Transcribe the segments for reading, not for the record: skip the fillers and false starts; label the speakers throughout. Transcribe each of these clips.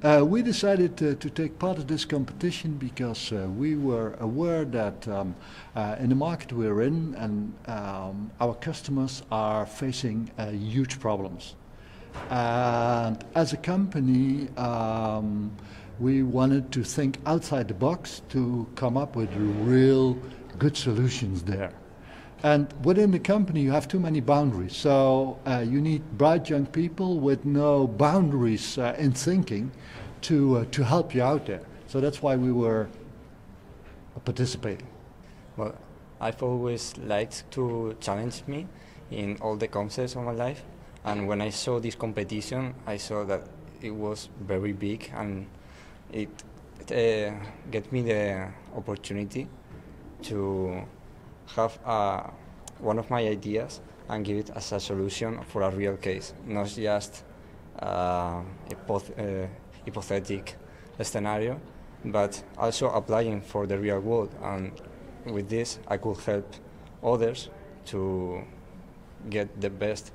Speaker 1: We decided to take part of this competition because we were aware that in the market we're in and our customers are facing huge problems. And as a company, we wanted to think outside the box to come up with real good solutions there. And within the company, you have too many boundaries. So you need bright young people with no boundaries in thinking to help you out there. So that's why we were participating.
Speaker 2: Well, I've always liked to challenge me in all the concepts of my life. And when I saw this competition, I saw that it was very big and it gave me the opportunity to have one of my ideas and give it as a solution for a real case, not just a hypothetical scenario, but also applying for the real world. And with this, I could help others to get the best,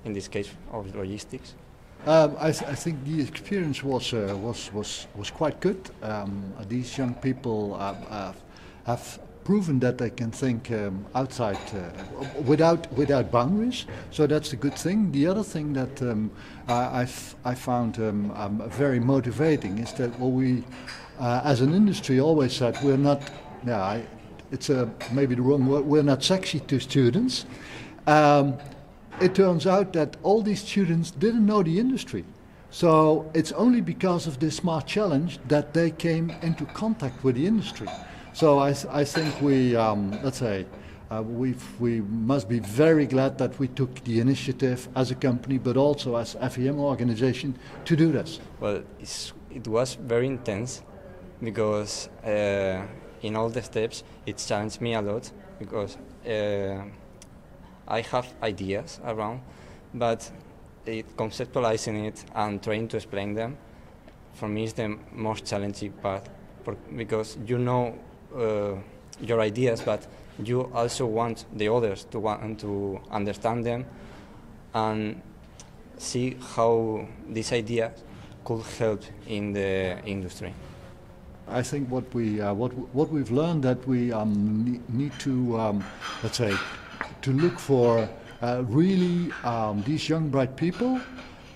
Speaker 2: in this case, of logistics.
Speaker 1: I think the experience was quite good. These young people have proven that they can think outside without boundaries. So that's a good thing. The other thing that I found very motivating is that we, as an industry, always said we're not. Yeah, it's maybe the wrong word. We're not sexy to students. It turns out that all these students didn't know the industry. So it's only because of this smart challenge that they came into contact with the industry. So I think we, let's say, we must be very glad that we took the initiative as a company, but also as FEM organization to do this.
Speaker 2: Well, it was very intense because in all the steps it challenged me a lot because I have ideas around, but conceptualizing it and trying to explain them, for me is the most challenging part because you know your ideas, but you also want the others to understand them and see how this idea could help in the industry.
Speaker 1: I think what we've learned that we need to let's say to look for really these young bright people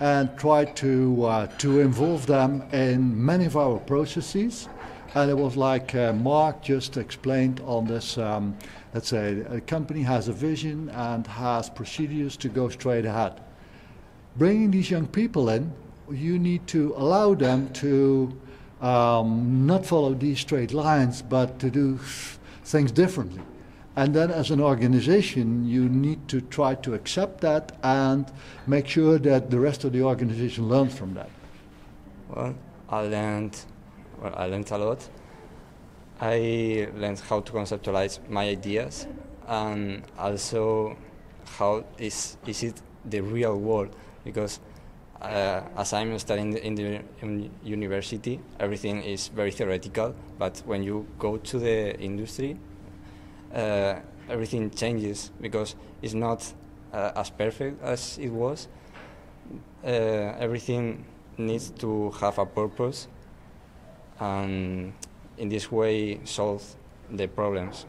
Speaker 1: and try to involve them in many of our processes. And it was like Mark just explained on this, let's say a company has a vision and has procedures to go straight ahead. Bringing these young people in, you need to allow them to not follow these straight lines, but to do things differently. And then as an organization, you need to try to accept that and make sure that the rest of the organization learns from that.
Speaker 2: Well, I learned a lot. I learned how to conceptualize my ideas and also how is it the real world, because as I'm studying in university, everything is very theoretical, but when you go to the industry, everything changes because it's not as perfect as it was. Everything needs to have a purpose and in this way solve the problems.